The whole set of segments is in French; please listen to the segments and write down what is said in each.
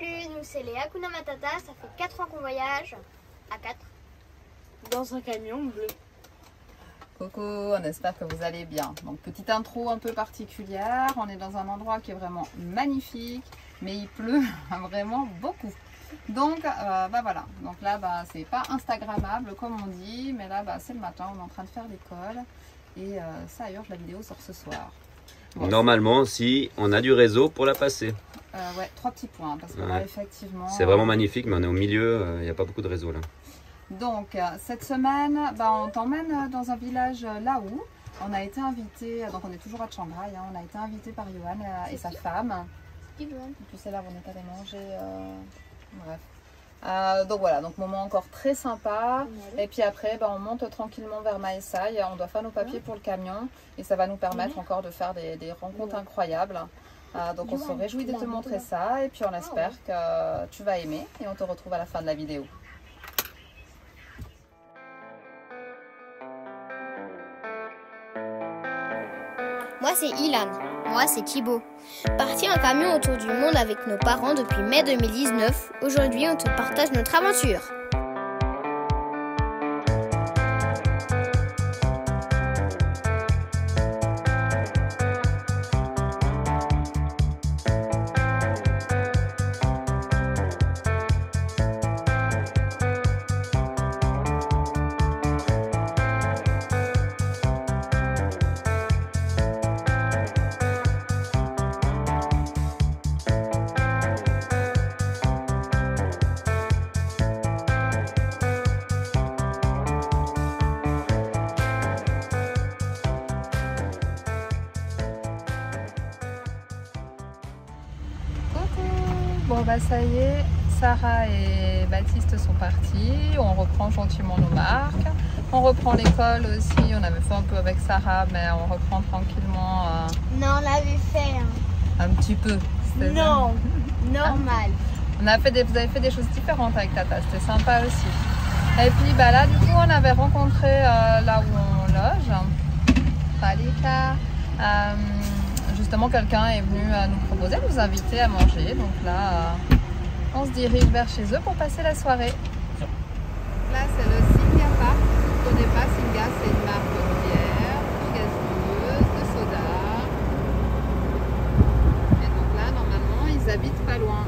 Salut, nous c'est les Hakuna Matata, ça fait 4 ans qu'on voyage. À 4. Dans un camion bleu. Coucou, on espère que vous allez bien. Donc petite intro un peu particulière, on est dans un endroit qui est vraiment magnifique, mais il pleut vraiment beaucoup. Donc voilà, donc là c'est pas instagrammable comme on dit, mais là c'est le matin, on est en train de faire l'école et ça urge, la vidéo sort ce soir. Bon, normalement, si on a du réseau pour la passer. Ouais, 3 petits points parce que là effectivement... C'est vraiment magnifique, mais on est au milieu, il n'y a pas beaucoup de réseau là. Donc cette semaine, on t'emmène dans un village là-haut. On a été invité, donc on est toujours à Chiang Rai, on a été invité par Johan et sa femme. Tu sais là, on est allé manger, bref. Donc voilà, donc moment encore très sympa. Et puis après, on monte tranquillement vers Mae Sai. On doit faire nos papiers pour le camion et ça va nous permettre encore de faire des rencontres incroyables. Donc on se réjouit de te montrer ça et puis on espère que tu vas aimer et on te retrouve à la fin de la vidéo. Moi c'est Ilan. Moi c'est Thibaut. Parti en camion autour du monde avec nos parents depuis mai 2019, aujourd'hui on te partage notre aventure. Bon ça y est, Sarah et Baptiste sont partis, on reprend gentiment nos marques, on reprend l'école aussi, on avait fait un peu avec Sarah mais on reprend tranquillement. Non, on l'avait fait. Un petit peu. Non, normal. Vous avez fait des choses différentes avec Tata, c'était sympa aussi. Et puis là du coup on avait rencontré là où on loge, Palika. Justement, quelqu'un est venu nous proposer de nous inviter à manger. Donc là, on se dirige vers chez eux pour passer la soirée. Là, c'est le Singa Park. Si vous ne connaissez pas, Singa, c'est une marque de bière, de gazeuse, de soda. Et donc là, normalement, ils habitent pas loin.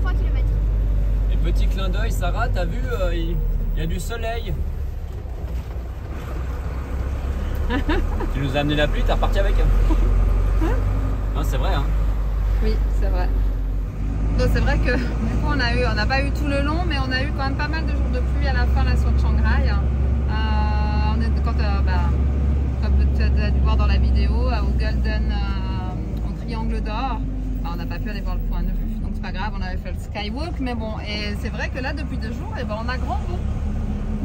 3 km. Et petit clin d'œil, Sarah, t'as vu, il y a du soleil. Tu nous as amené la pluie, t'es reparti avec. Non, c'est vrai, hein. Oui, c'est vrai. Donc c'est vrai que du coup on n'a pas eu tout le long, mais on a eu quand même pas mal de jours de pluie à la fin là sur Chiang Rai. Comme tu as dû voir dans la vidéo, au Golden, au Triangle d'Or, on n'a pas pu aller voir le point de vue. Donc c'est pas grave, on avait fait le skywalk, mais bon, et c'est vrai que là depuis 2 jours, on a grand vent.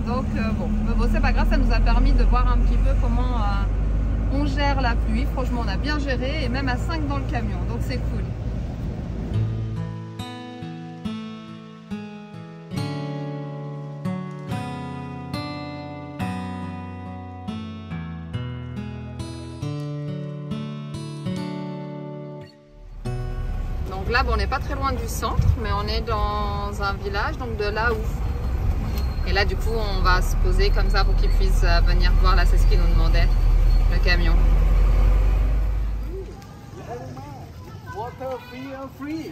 Donc bon, c'est pas grave, ça nous a permis de voir un petit peu comment on gère la pluie. Franchement, on a bien géré et même à 5 dans le camion, donc c'est cool. Donc là, on n'est pas très loin du centre, mais on est dans un village, donc de là où. Et là, du coup, on va se poser comme ça pour qu'ils puissent venir voir. Là, c'est ce qu'ils nous demandaient, le camion. Water free.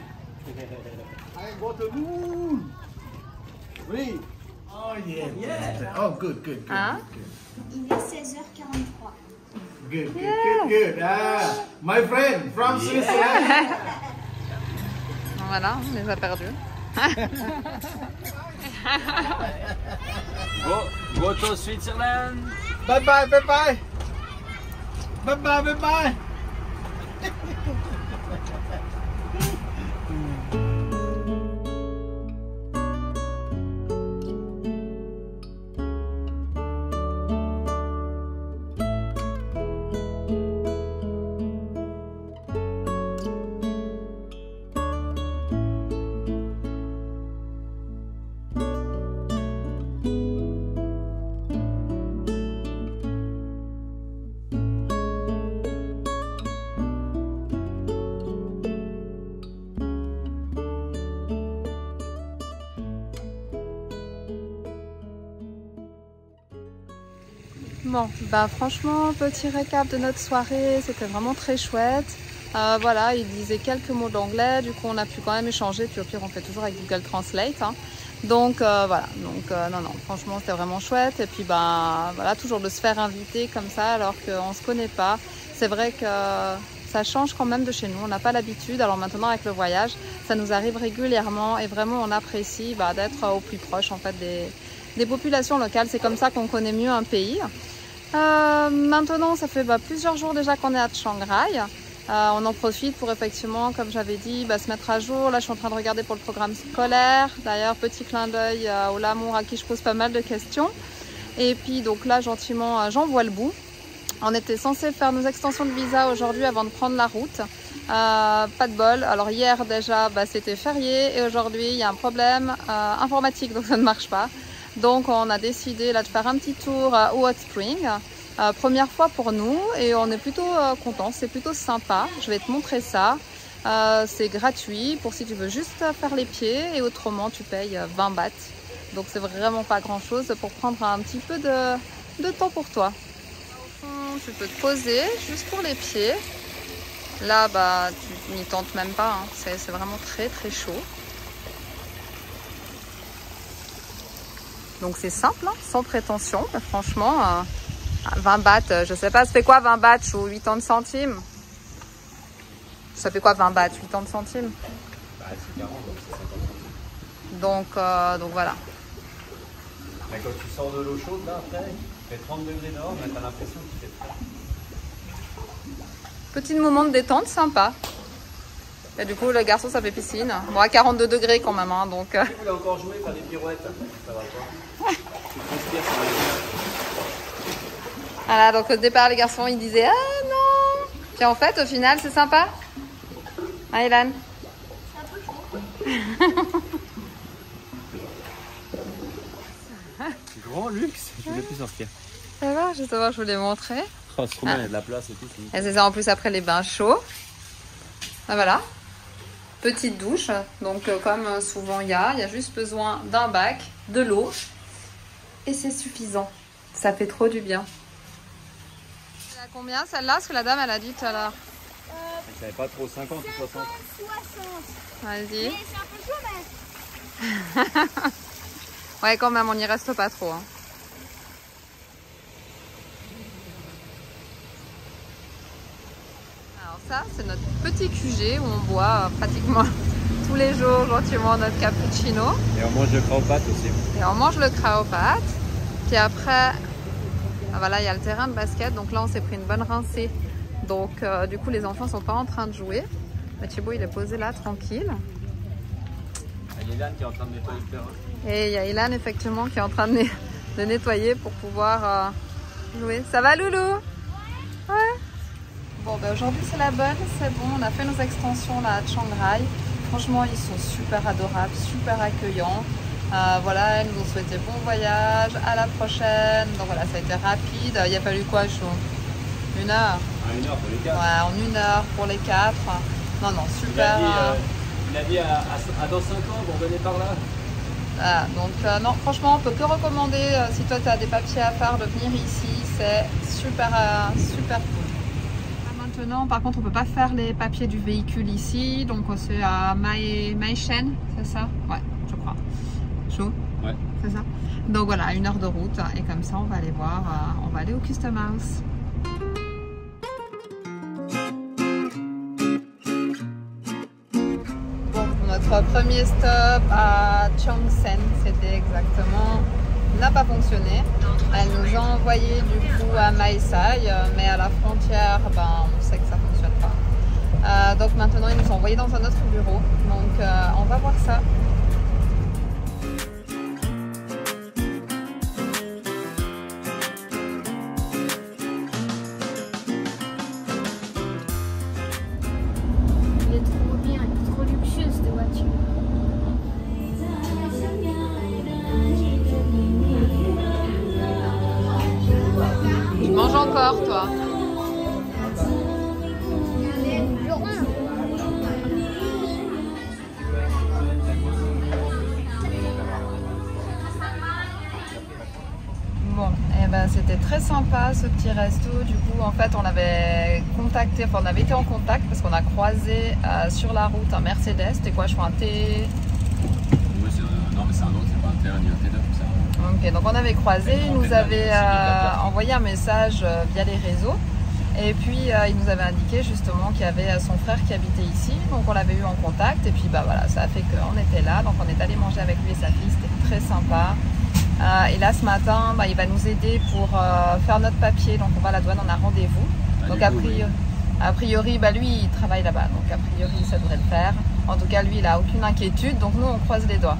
I got the moon. Free. Oh yeah. Oh good. Hein? Il est 16h43. Good. My friend from Switzerland. Voilà, on les a perdus. Go to Switzerland. Bye. Bon, bah franchement, petit récap de notre soirée, c'était vraiment très chouette. Voilà, il disait quelques mots d'anglais, du coup on a pu quand même échanger, puis au pire on fait toujours avec Google Translate. Hein. Donc voilà, donc non, franchement c'était vraiment chouette. Et puis bah voilà, toujours de se faire inviter comme ça alors qu'on ne se connaît pas. C'est vrai que ça change quand même de chez nous, on n'a pas l'habitude. Alors maintenant avec le voyage, ça nous arrive régulièrement et vraiment on apprécie d'être au plus proche en fait des populations locales. C'est comme ça qu'on connaît mieux un pays. Maintenant, ça fait plusieurs jours déjà qu'on est à Chiang Rai. On en profite pour effectivement, comme j'avais dit, se mettre à jour. Là, je suis en train de regarder pour le programme scolaire. D'ailleurs, petit clin d'œil au Lamour à qui je pose pas mal de questions. Et puis, donc là, gentiment, j'en vois le bout. On était censé faire nos extensions de visa aujourd'hui avant de prendre la route. Pas de bol. Alors hier déjà, c'était férié et aujourd'hui, il y a un problème informatique, donc ça ne marche pas. Donc on a décidé là de faire un petit tour au Hot Spring, première fois pour nous et on est plutôt contents, c'est plutôt sympa. Je vais te montrer ça, c'est gratuit pour si tu veux juste faire les pieds et autrement tu payes 20 bahts. Donc c'est vraiment pas grand chose pour prendre un petit peu de temps pour toi. Au fond, tu peux te poser juste pour les pieds. Là tu n'y tentes même pas, hein. C'est vraiment très très chaud. Donc c'est simple, hein, sans prétention, mais franchement, 20 bahts, je sais pas, ça fait quoi 20 bahts ou 80 centimes? Ça fait quoi 20 bahts, 80 centimes? C'est 40, donc c'est 50 centimes. Donc voilà. Mais quand tu sors de l'eau chaude, là, après, il fait 30 degrés dehors, mais t'as l'impression qu'il fait frais. Petit moment de détente, sympa. Et du coup, le garçon, ça fait piscine. Bon, à 42 degrés quand même, hein, donc... Il a encore joué, faire des pirouettes. Ça va pas. Tu transpires sur les yeux. Voilà, donc au départ, les garçons, ils disaient « Ah non !» Puis en fait, au final, c'est sympa. Ah, Ilan? Grand luxe, je voulais plus sortir. Ça va, justement, je voulais montrer. Oh, c'est trop bien, il y a de la place et tout. Et c'est ça, en plus, après les bains chauds. Ah, voilà. Petite douche, donc comme souvent il y a juste besoin d'un bac, de l'eau et c'est suffisant. Ça fait trop du bien. Elle a combien celle-là? Parce que la dame elle a dit tout à l'heure. Je savais pas trop, 50 ou 60? 60. Vas-y. Mais c'est un peu chaud, mais... Ouais, quand même, on n'y reste pas trop. Hein. Alors ça, c'est notre petit QG où on boit pratiquement tous les jours gentiment notre cappuccino. Et on mange le kraopat aussi. Et on mange le kraopat. Puis après, voilà, il y a le terrain de basket. Donc là, on s'est pris une bonne rincée. Donc du coup, les enfants sont pas en train de jouer. Mais Thibaut, il est posé là, tranquille. Il y a Ilan qui est en train de nettoyer le terrain. Et il y a Ilan, effectivement, qui est en train de nettoyer pour pouvoir jouer. Ça va, Loulou? Ouais. Bon, aujourd'hui, c'est la bonne. C'est bon, on a fait nos extensions là à Chiang Rai. Franchement, ils sont super adorables, super accueillants. Voilà, elles nous ont souhaité bon voyage, à la prochaine. Donc voilà, ça a été rapide. Il a fallu quoi, chaud? 1 heure? 1 heure pour les 4. Ouais, en 1 heure pour les 4. Non, non, super. Il a dit à dans 5 ans, vous revenez par là. Voilà, donc non, franchement, on peut que recommander, si toi tu as des papiers à faire, de venir ici. C'est super, super cool. Maintenant, par contre, on peut pas faire les papiers du véhicule ici. Donc c'est à Mae Shen, c'est ça? Ouais, je crois. Chaud? Ouais. C'est ça? Donc voilà, 1 heure de route. Et comme ça, on va aller voir, on va aller au Custom House. Notre premier stop à Chiang Saen, c'était exactement, n'a pas fonctionné. Elle nous a envoyé du coup à Mae Sai, mais à la frontière, on sait que ça ne fonctionne pas. Donc maintenant, ils nous ont envoyé dans un autre bureau. Donc on va voir ça. Mange encore, toi. c'était très sympa ce petit resto. Du coup, en fait, on avait contacté, enfin, on avait été en contact parce qu'on a croisé sur la route un Mercedes. C'était quoi, je crois un T. Oui, non, mais c'est un autre, c'est pas un T1 ni un T2, tout ça. Ok, donc on avait croisé, il nous avait envoyé un message via les réseaux. Et puis il nous avait indiqué justement qu'il y avait son frère qui habitait ici, donc on l'avait eu en contact et puis bah voilà, ça a fait qu'on était là, donc on est allé manger avec lui et sa fille, c'était très sympa. Et là ce matin, bah, il va nous aider pour faire notre papier, donc on va à la douane, on a rendez-vous. Donc a priori bah, lui il travaille là-bas, donc a priori ça devrait le faire. En tout cas lui il a aucune inquiétude, donc nous on croise les doigts.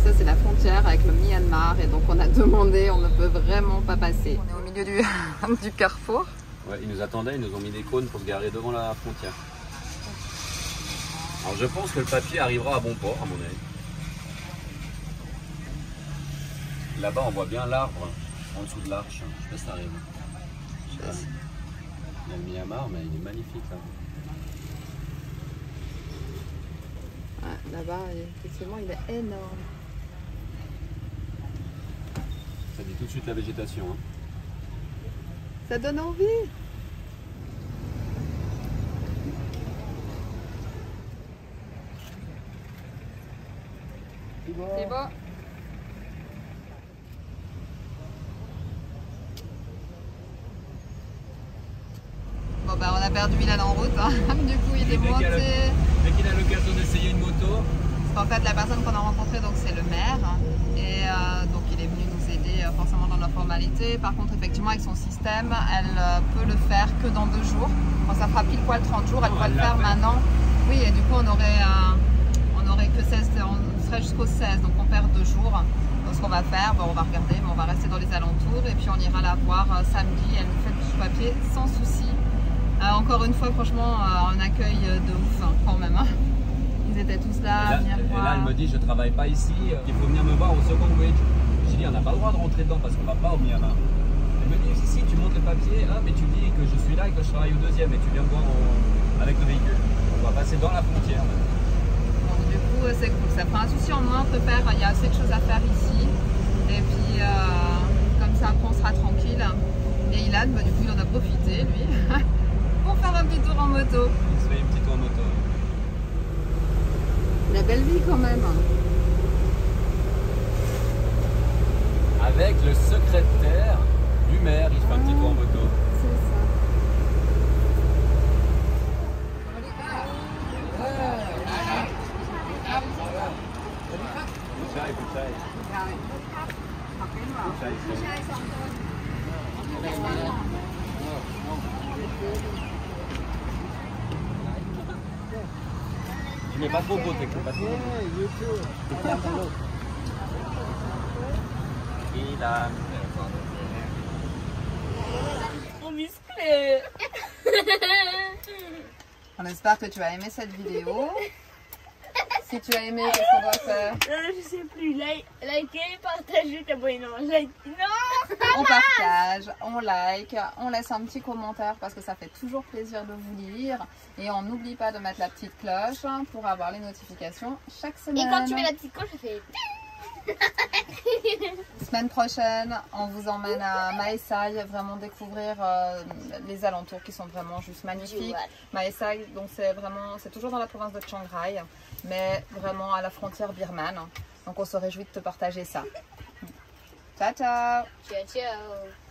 Ça c'est la frontière avec le Myanmar et donc on a demandé, on ne peut vraiment pas passer. On est au milieu du carrefour. Ouais, ils nous attendaient, ils nous ont mis des cônes pour se garer devant la frontière. Alors je pense que le papier arrivera à bon port à mon avis. Là-bas on voit bien l'arbre en dessous de l'arche, je sais pas si ça arrive. Il y a le Myanmar mais il est magnifique là. Ouais, là-bas effectivement il est énorme. Ça dit tout de suite la végétation. Hein. Ça donne envie. C'est bon. Bon bah on a perdu Ilan en route, hein. Du coup il est monté. Dès qu'il a l'occasion d'essayer une moto. En fait, la personne qu'on a rencontrée, donc c'est le maire, et donc il est venu nous aider forcément dans nos formalités. Par contre, effectivement, avec son système, elle peut le faire que dans 2 jours. Quand ça fera pile poil 30 jours, elle pourra le faire maintenant. Oui, et du coup, on aurait que 16, on serait jusqu'au 16, donc on perd 2 jours. Donc ce qu'on va faire, bon, on va regarder, mais on va rester dans les alentours et puis on ira la voir samedi. Elle nous fait le papier sans souci. Encore une fois, franchement, un accueil de ouf hein, quand même. Hein. Ils étaient tous là, et là, elle me dit, je travaille pas ici, il faut venir me voir au second wage. J'ai dit, on n'a pas le droit de rentrer dedans parce qu'on va pas au Myanmar. Elle me dit, si tu montes le papier, mais tu dis que je suis là et que je travaille au 2e et tu viens me voir avec le véhicule. On va passer dans la frontière. Donc, du coup, c'est cool. Ça fera un souci en moins, on peut faire, il y a assez de choses à faire ici. Et puis, comme ça, après, on sera tranquille. Et Ilan, du coup, il en a profité, lui, pour faire un petit tour en moto. Il se fait une petite tour en moto. La belle vie quand même. Avec le secrétaire du maire, il se fait un petit tour en moto. C'est ça. Il n'est pas trop beau, t'es pas trop beau. Ilan. On musclé. On espère que tu as aimé cette vidéo. Si tu as aimé, qu'est-ce qu'on doit faire? Je sais plus. Liker, partager, t'abonner. Non, like. Non. On partage, on like, on laisse un petit commentaire parce que ça fait toujours plaisir de vous lire. Et on n'oublie pas de mettre la petite cloche pour avoir les notifications chaque semaine. Et quand tu mets la petite cloche, ça fait... Semaine prochaine, on vous emmène à Mae Sai, vraiment découvrir les alentours qui sont vraiment juste magnifiques. Mae Sai, donc c'est toujours dans la province de Chiang Rai, mais vraiment à la frontière birmane. Donc on se réjouit de te partager ça. Ciao ciao. Ciao ciao.